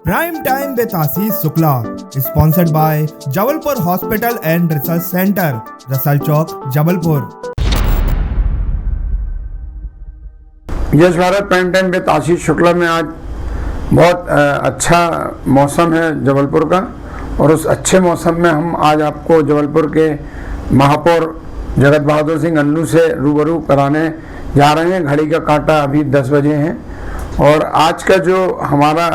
Prime Time with Ashish Shukla, sponsored by Jabalpur Hospital and Research Center, Russell Chowk, Jabalpur. Yes Bharat prime time with Ashish Shukla में आज बहुत अच्छा मौसम है जबलपुर का, और उस अच्छे मौसम में हम आज आपको जबलपुर के महापौर जगत बहादुर सिंह अन्नू से रूबरू कराने जा रहे हैं। घड़ी का कांटा अभी 10 बजे हैं और आज का जो हमारा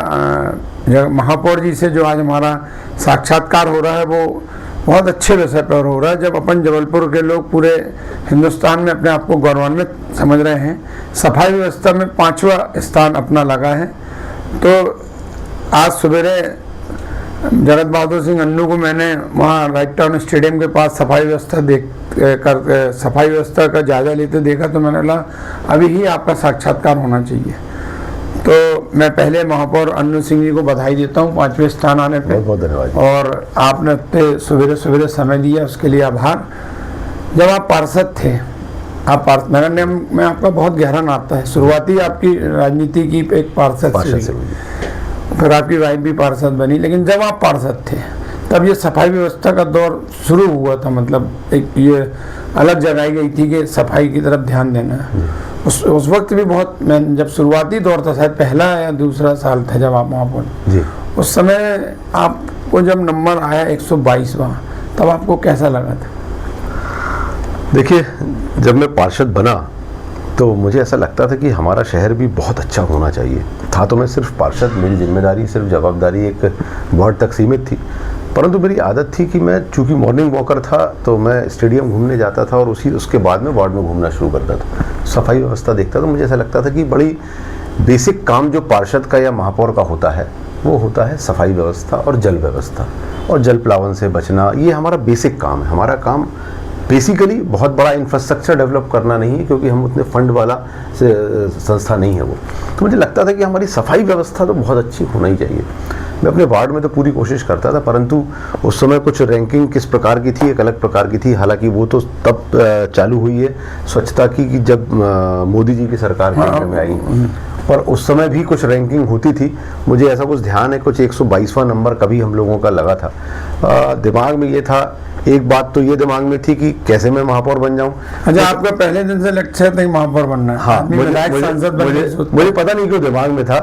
महापौर जी से जो आज हमारा साक्षात्कार हो रहा है वो बहुत अच्छे विषय पर हो रहा है। जब अपन जबलपुर के लोग पूरे हिंदुस्तान में अपने आप को गौरवान्वित समझ रहे हैं, सफाई व्यवस्था में 5वां स्थान अपना लगा है, तो आज सवेरे जगत बहादुर सिंह अन्नू को मैंने वहाँ राइट टाउन स्टेडियम के पास सफाई व्यवस्था का जायजा लेते देखा, तो मैंने बोला अभी ही आपका साक्षात्कार होना चाहिए। तो मैं पहले महापौर अन्नू सिंह जी को बधाई देता हूँ 5वें स्थान आने पे। बहुत धन्यवाद। और आपने इतने सवेरे समय दिया, उसके लिए आभार। जब आप पार्षद थे, आप नगर निगम में आपका बहुत गहरा नाता है। शुरुआती आपकी राजनीति की एक पार्षद से, फिर आपकी वाइफ भी पार्षद बनी, लेकिन जब आप पार्षद थे तब ये सफाई व्यवस्था का दौर शुरू हुआ था। मतलब एक ये अलग जगाई गई थी कि सफाई की तरफ ध्यान देना है। उस वक्त भी बहुत, मैं जब शुरुआती दौर था, शायद पहला या दूसरा साल था जब आप महापौर जी, उस समय आपको जब नंबर आया 122वां, तब आपको कैसा लगा था? देखिए, जब मैं पार्षद बना तो मुझे ऐसा लगता था कि हमारा शहर भी बहुत अच्छा होना चाहिए था। तो मैं सिर्फ पार्षद, मेरी जिम्मेदारी सिर्फ जवाबदारी एक वार्ड तक सीमित थी, परंतु मेरी आदत थी कि मैं चूंकि मॉर्निंग वॉकर था तो मैं स्टेडियम घूमने जाता था और उसके बाद में वार्ड में घूमना शुरू करता था, सफाई व्यवस्था देखता था। मुझे ऐसा लगता था कि बड़ी बेसिक काम जो पार्षद का या महापौर का होता है वो होता है सफाई व्यवस्था और जल व्यवस्था, और जल प्लावन से बचना, ये हमारा बेसिक काम है। हमारा काम बेसिकली बहुत बड़ा इंफ्रास्ट्रक्चर डेवलप करना नहीं है, क्योंकि हम उतने फंड वाला संस्था नहीं है वो। तो मुझे लगता था कि हमारी सफाई व्यवस्था तो बहुत अच्छी होना ही चाहिए। मैं अपने वार्ड में तो पूरी कोशिश करता था, परंतु उस समय कुछ रैंकिंग किस प्रकार की थी, एक अलग प्रकार की थी। हालांकि वो तो तब चालू हुई है स्वच्छता की कि जब मोदी जी की सरकार केंद्र में आई, पर उस समय भी कुछ रैंकिंग होती थी। मुझे ऐसा कुछ ध्यान है, कुछ 122वां नंबर कभी हम लोगों का लगा था। दिमाग में ये था, एक बात तो ये दिमाग में थी कि कैसे मैं महापौर बन जाऊं। अच्छा, आपका पहले दिन से लक्ष्य था कि महापौर बनना है? हाँ, मुझे पता नहीं क्यों दिमाग में था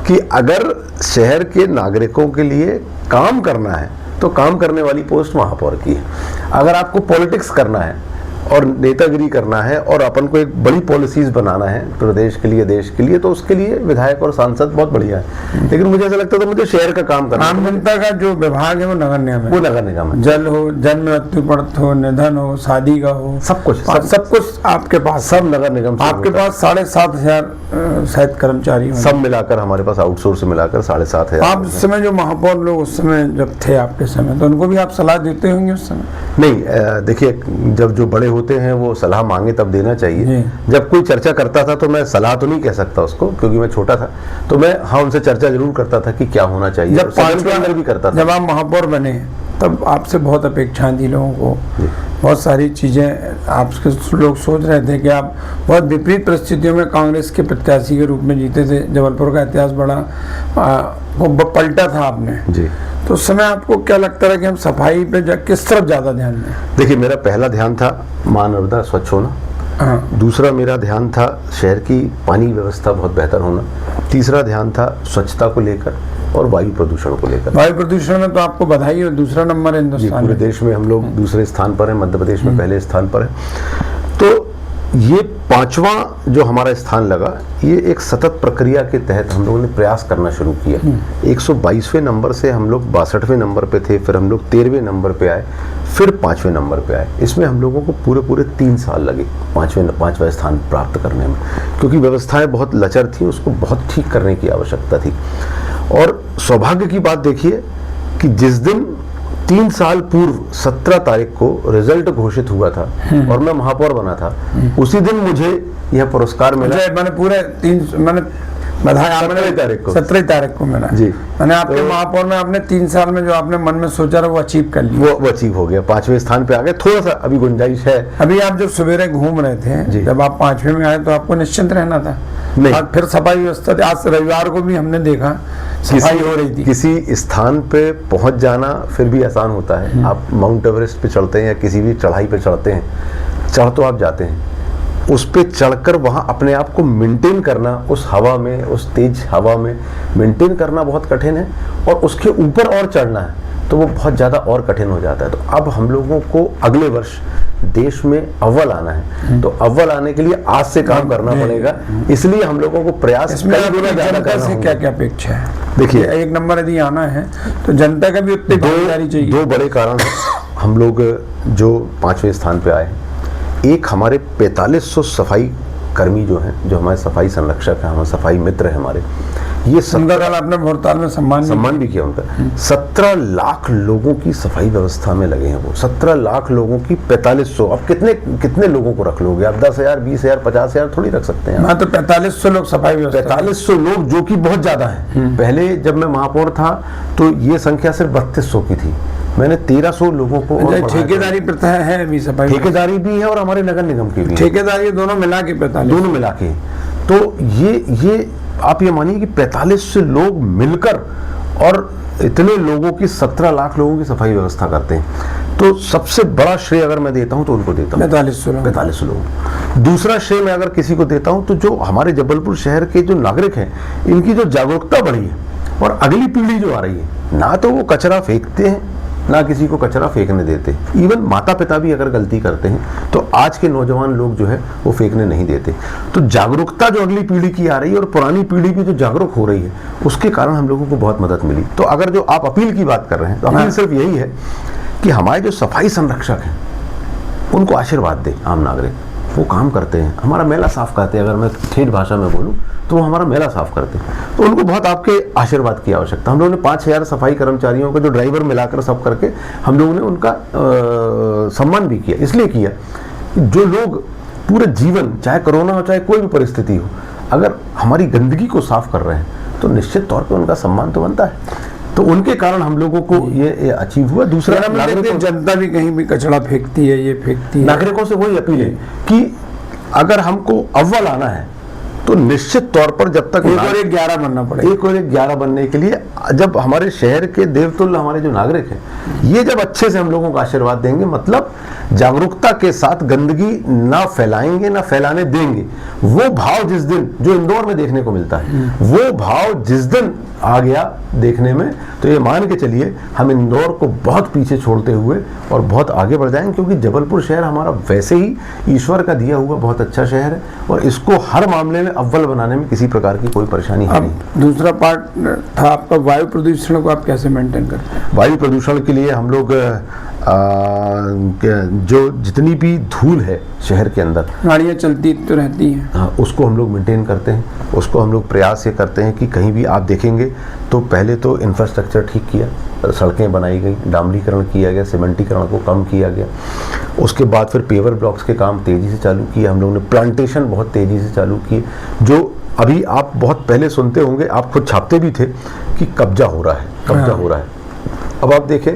कि अगर शहर के नागरिकों के लिए काम करना है तो काम करने वाली पोस्ट महापौर की है। अगर आपको पॉलिटिक्स करना है और नेतागिरी करना है और अपन को एक बड़ी पॉलिसीज बनाना है प्रदेश के लिए, देश के लिए, तो उसके लिए विधायक और सांसद बहुत बढ़िया है। लेकिन मुझे ऐसा लगता था मुझे शहर का काम करना। आम जनता का जो विभाग है वो नगर निगम है। वो नगर निगम है। जल हो, जन्म मृत्यु पड़त हो, निधन हो, शादी का हो, सब कुछ आपके पास, सब नगर निगम। आपके पास 7,500 शायद कर्मचारी हो, सब मिलाकर हमारे पास आउटसोर्स से मिलाकर 7,500। आप उस समय जो महापौर लोग उस समय जब थे आपके समय, तो उनको भी आप सलाह देते होंगे उस समय? नहीं, देखिए, जब जो बड़े होते हैं वो सलाह मांगे तब देना चाहिए। जब कोई चर्चा करता था तो मैं सलाह तो नहीं कह सकता उसको, क्योंकि मैं छोटा था, तो मैं उनसे चर्चा जरूर करता था कि क्या होना चाहिए। जब 5 के अंदर भी करता था। जब आप महापौर बने तब आपसे बहुत अपेक्षाएं थी लोगों को, बहुत सारी चीजें आपके लोग सोच रहे थे कि आप बहुत विपरीत परिस्थितियों में कांग्रेस के प्रत्याशी के रूप में जीते थे। जबलपुर का इतिहास बड़ा पलटा था आपने जी। तो उस समय आपको क्या लगता था कि हम सफाई पे किस तरफ ज्यादा ध्यान दें? देखिए, मेरा पहला ध्यान था मां नर्मदा स्वच्छ होना। दूसरा मेरा ध्यान था शहर की पानी व्यवस्था बहुत बेहतर होना। तीसरा ध्यान था स्वच्छता को लेकर और वायु प्रदूषण को लेकर। वायु प्रदूषण में तो आपको बधाई हो, दूसरा नंबर है हिंदुस्तान पूरे देश में। हम लोग दूसरे स्थान पर हैं, मध्य प्रदेश में पहले स्थान पर है। तो ये 5वां जो हमारा स्थान लगा, ये एक सतत प्रक्रिया के तहत हम लोगों ने प्रयास करना शुरू किया। 122वें नंबर से हम लोग 62वें नंबर पे थे, फिर हम लोग 13वें नंबर पे आए, फिर 5वें नंबर पे आए। इसमें हम लोगों को पूरे 3 साल लगे 5वां स्थान प्राप्त करने में, क्योंकि व्यवस्थाएं बहुत लचर थी, उसको बहुत ठीक करने की आवश्यकता थी। और सौभाग्य की बात देखिए कि जिस दिन 3 साल पूर्व 17 तारीख को रिजल्ट घोषित हुआ था और मैं महापौर बना था, उसी दिन मुझे यह पुरस्कार मिला। मैंने पूरे बधाई। 17 तारीख को 17 तारीख को मिला जी। मैंने आपके महापौर में आपने 3 साल में जो आपने मन में सोचा था वो अचीव कर लिया। वो अचीव हो गया, 5वें स्थान पे आ गए। थोड़ा सा अभी गुंजाइश है। अभी आप जब सवेरे घूम रहे थे, जब आप 5वें में आए तो आपको निश्चिंत रहना था। नहीं, आज फिर सफाई व्यवस्था थी। आज रविवार को भी हमने देखा सफाई हो रही थी। किसी स्थान पे पहुंच जाना फिर भी आसान होता है। आप माउंट एवरेस्ट पे चढ़ते हैं या किसी भी चढ़ाई पे चढ़ते हैं, चढ़ तो आप जाते हैं, उस पे चढ़कर वहाँ अपने आप को मेंटेन करना, उस हवा में, उस तेज हवा में मेंटेन करना बहुत कठिन है, और उसके ऊपर और चढ़ना है तो वो बहुत ज़्यादा और कठिन हो जाता है। तो अब हम लोगों को अगले वर्ष देश में अव्वल आना है, तो अव्वल आने के लिए आज से काम करना पड़ेगा। इसलिए हम लोगों को प्रयास इसमें जनता से क्या क्या अपेक्षा है? देखिए, 1 नंबर यदि आना है तो जनता का भी उतनी भागीदारी चाहिए। 2 बड़े कारण हैं हम लोग जो 5वें स्थान पे आए हैं। एक, हमारे 4500 सफाई कर्मी जो हैं, जो हमारे सफाई संरक्षक हैं, हमारे सफाई मित्र हैं हमारे, ये उनका कल आपने भोरताल में सम्मान भी किया उनका। 17 लाख लोगों की सफाई व्यवस्था में लगे हैं वो। 17 लाख लोगों की 4500। अब कितने लोगों को रख लोगे आप? 10,000, 20,000, 50,000 थोड़ी रख सकते हैं। हाँ, तो 4500 लोग सफाई व्यवस्था। 4500 लोग, जो कि बहुत ज्यादा है। पहले जब मैं महापौर था तो ये संख्या सिर्फ 3200 की थी। मैंने 1300 लोगों को। ठेकेदारी प्रथा है अभी सफाई? ठेकेदारी भी है और हमारे नगर निगम की भी। ठेकेदारी दोनों मिला के 45, दोनों मिला के। तो ये आप ये मानिए कि 4500 लोग मिलकर और इतने लोगों की 17 लाख लोगों की सफाई व्यवस्था करते हैं। तो सबसे बड़ा श्रेय अगर मैं देता हूं तो उनको देता हूं, 4500 लोग। दूसरा श्रेय मैं अगर किसी को देता हूं तो जो हमारे जबलपुर शहर के जो नागरिक हैं, इनकी जो जागरूकता बढ़ी है, और अगली पीढ़ी जो आ रही है, ना तो वो कचरा फेंकते हैं, ना किसी को कचरा फेंकने देते। इवन माता पिता भी अगर गलती करते हैं तो आज के नौजवान लोग जो है वो फेंकने नहीं देते। तो जागरूकता जो अगली पीढ़ी की आ रही है और पुरानी पीढ़ी भी जो जागरूक हो रही है, उसके कारण हम लोगों को बहुत मदद मिली। तो अगर जो आप अपील की बात कर रहे हैं, तो अपील सिर्फ यही है कि हमारे जो सफाई संरक्षक हैं उनको आशीर्वाद दे आम नागरिक। वो काम करते हैं, हमारा मेला साफ करते हैं। अगर मैं ठेठ भाषा में बोलूँ तो वो हमारा मेला साफ करते हैं, तो उनको बहुत आपके आशीर्वाद की आवश्यकता। हम लोगों ने 5000 सफाई कर्मचारियों को, जो ड्राइवर मिलाकर सब करके, हम लोगों ने उनका सम्मान भी किया। इसलिए किया जो लोग पूरे जीवन, चाहे कोरोना हो चाहे कोई भी परिस्थिति हो, अगर हमारी गंदगी को साफ कर रहे हैं तो निश्चित तौर पर उनका सम्मान तो बनता है। तो उनके कारण हम लोगों को ये अचीव हुआ। दूसरा, जनता भी कहीं भी कचरा फेंकती है, ये फेंकती है। नागरिकों से वही अपील है कि अगर हमको अव्वल आना है तो निश्चित तौर पर जब तक 1 और 1 11 बनना पड़ेगा। 1 और 1 11 बनने के लिए जब हमारे शहर के देवतुल्य हमारे जो नागरिक हैं, ये जब अच्छे से हम लोगों को आशीर्वाद देंगे, मतलब जागरूकता के साथ गंदगी ना फैलाएंगे, ना फैलाने देंगे, वो भाव जिस दिन, जो इंदौर में देखने को मिलता है, वो भाव जिस दिन आ गया देखने में, तो ये मान के चलिए हम इंदौर को बहुत पीछे छोड़ते हुए और बहुत आगे बढ़ जाएंगे। क्योंकि जबलपुर शहर हमारा वैसे ही ईश्वर का दिया हुआ बहुत अच्छा शहर है, और इसको हर मामले में अव्वल बनाने में किसी प्रकार की कोई परेशानी है नहीं। दूसरा पार्ट था आपका वायु प्रदूषण को आप कैसे मेंटेन करते हैं? वायु प्रदूषण के लिए हम लोग जो जितनी भी धूल है शहर के अंदर, गाड़ियाँ चलती तो रहती हैं, उसको हम लोग मेंटेन करते हैं। उसको हम लोग प्रयास ये करते हैं कि कहीं भी आप देखेंगे तो पहले तो इंफ्रास्ट्रक्चर ठीक किया, सड़कें बनाई गई, डामरीकरण किया गया, सीमेंटीकरण को कम किया गया। उसके बाद फिर पेवर ब्लॉक्स के काम तेज़ी से चालू किए हम लोगों ने। प्लांटेशन बहुत तेज़ी से चालू किए। जो अभी आप बहुत पहले सुनते होंगे, आप खुद छापते भी थे कि कब्जा हो रहा है, कब्जा हो रहा है। अब आप देखें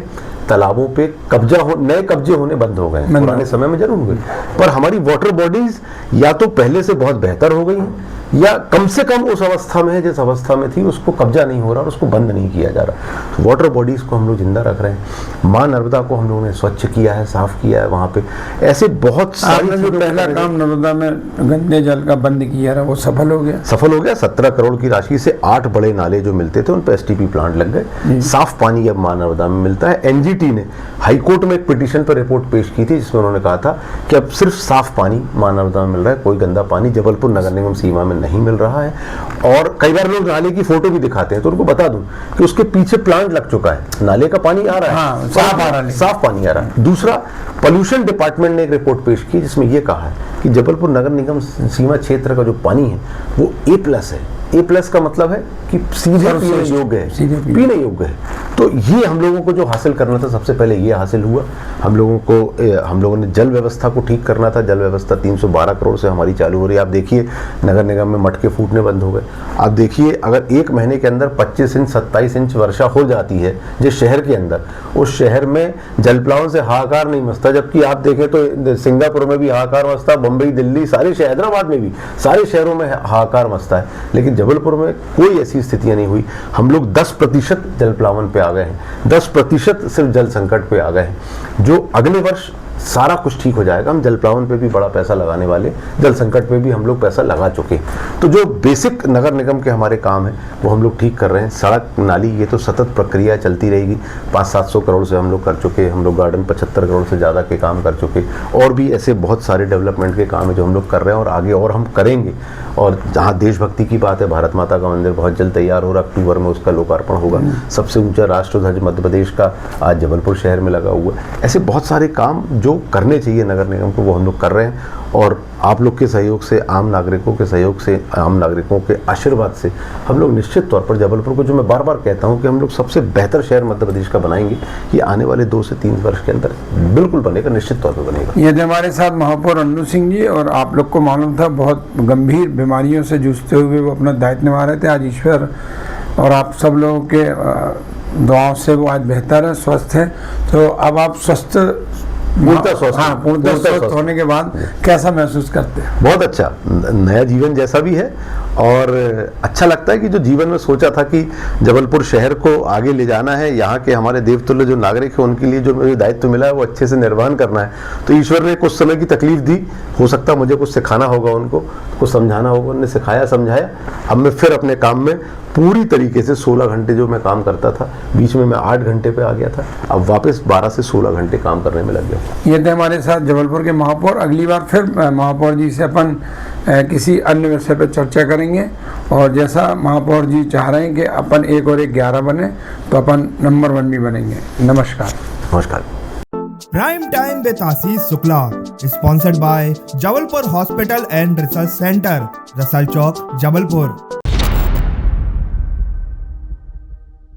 तालाबों पे नए कब्जे होने बंद हो गए हैं। पुराने समय में जरूर हुए, पर हमारी वाटर बॉडीज या तो पहले से बहुत बेहतर हो गई हैं, या कम से कम उस अवस्था में है जिस अवस्था में थी, उसको कब्जा नहीं हो रहा और उसको बंद नहीं किया जा रहा। तो वाटर बॉडीज को हम लोग जिंदा रख रहे हैं। माँ नर्मदा को हम लोगों ने स्वच्छ किया है, साफ किया है। वहाँ पे ऐसे बहुत सारे, जो पहला काम नर्मदा में गंदे जल का बंद किया रहा, वो सफल हो गया। 17 करोड़ की राशि से 8 बड़े नाले जो मिलते थे उन पर STP प्लांट लग गए। साफ पानी अब माँ नर्मदा में मिलता है। NGT ने हाईकोर्ट में एक पिटीशन पर रिपोर्ट पेश की थी, जिसमें उन्होंने कहा था कि अब सिर्फ साफ पानी माँ नर्मदा में मिल रहा है, कोई गंदा पानी जबलपुर नगर निगम सीमा में नहीं मिल रहा है। और कई बार लोग नाले की फोटो भी दिखाते हैं, तो उनको बता दूं कि उसके पीछे प्लांट लग चुका है, नाले का पानी आ रहा है, साफ पानी आ रहा है। दूसरा, पोल्यूशन डिपार्टमेंट ने एक रिपोर्ट पेश की जिसमें यह कहा है कि जबलपुर नगर निगम सीमा क्षेत्र का जो पानी है वो A+ है। A+ का मतलब है कि सीधे पीने योग्य है, पीने योग्य है। तो ये हम लोगों को जो हासिल करना था, सबसे पहले ये हासिल हुआ। हम लोगों ने जल व्यवस्था को ठीक करना था। जल व्यवस्था 312 करोड़ से हमारी चालू हो रही है। आप देखिए नगर निगम में मटके फूटने बंद हो गए। आप देखिए अगर एक महीने के अंदर 25 इंच 27 इंच वर्षा हो जाती है जिस शहर के अंदर, उस शहर में जलप्लावन से हाहाकार नहीं मचता। जबकि आप देखें तो सिंगापुर में भी हाहाकार मचता, बम्बई, दिल्ली, सारे हैदराबाद में भी, सारे शहरों में हाहाकार मचता है। लेकिन जबलपुर में कोई ऐसी स्थितियां नहीं हुई। हम लोग 10% जलप्लावन पे आ गए हैं, 10% सिर्फ जल संकट पे आ गए हैं। जो अगले वर्ष सारा कुछ ठीक हो जाएगा। हम जलप्लावन पे भी बड़ा पैसा लगाने वाले, जल संकट पे भी हम लोग पैसा लगा चुके। तो जो बेसिक नगर निगम के हमारे काम है वो हम लोग ठीक कर रहे हैं। सड़क, नाली, ये तो सतत प्रक्रिया चलती रहेगी। 500-700 करोड़ से हम लोग कर चुके। हम लोग गार्डन 75 करोड़ से ज़्यादा के काम कर चुके। और भी ऐसे बहुत सारे डेवलपमेंट के काम है जो हम लोग कर रहे हैं और आगे और हम करेंगे। और जहाँ देशभक्ति की बात है, भारत माता का मंदिर बहुत जल्द तैयार हो रहा, अक्टूबर में उसका लोकार्पण होगा। सबसे ऊंचा राष्ट्रध्वज मध्य प्रदेश का आज जबलपुर शहर में लगा हुआ है। ऐसे बहुत सारे काम जो करने चाहिए नगर निगम को वो हम लोग कर रहे हैं। और आप लोग के सहयोग से, आम नागरिकों के सहयोग से, आम नागरिकों के आशीर्वाद से हम लोग निश्चित तौर पर जबलपुर को, जो मैं बार बार कहता हूं कि हम लोग सबसे बेहतर शहर मध्य प्रदेश का बनाएंगे, ये आने वाले 2 से 3 वर्ष के अंदर बिल्कुल बनेगा, निश्चित तौर पर बनेगा। ये थे हमारे साथ महापौर अन्नू सिंह जी। और आप लोग को मालूम था बहुत गंभीर बीमारियों से जूझते हुए वो अपना दायित्व निभा रहे थे। आज ईश्वर और आप सब लोगों के दुआओं से वो आज बेहतर है, स्वस्थ है। तो अब आप पूर्णतः स्वस्थ होने के बाद कैसा महसूस करते हैं? बहुत अच्छा, नया जीवन जैसा भी है। और अच्छा लगता है कि जो जीवन में सोचा था कि जबलपुर शहर को आगे ले जाना है, यहाँ के हमारे देवतुल्य जो नागरिक हैं उनके लिए जो मुझे दायित्व मिला है वो अच्छे से निर्वहन करना है। तो ईश्वर ने कुछ समय की तकलीफ दी, हो सकता मुझे कुछ सिखाना होगा, उनको कुछ समझाना होगा। उन्होंने सिखाया, समझाया। अब मैं फिर अपने काम में पूरी तरीके से 16 घंटे जो मैं काम करता था, बीच में मैं 8 घंटे पे आ गया था, अब वापस 12 से 16 घंटे काम करने में लग गया। ये थे हमारे साथ जबलपुर के महापौर। अगली बार फिर महापौर जी से अपन किसी अन्य विषय पर चर्चा करेंगे। और जैसा महापौर जी चाह रहे हैं कि अपन 1 और 1 11 बने, तो अपन नंबर 1 भी बनेंगे। नमस्कार। नमस्कार। Prime time with Ashish Shukla, sponsored by Jabalpur hospital and research centre, Russell Chowk, Jabalpur.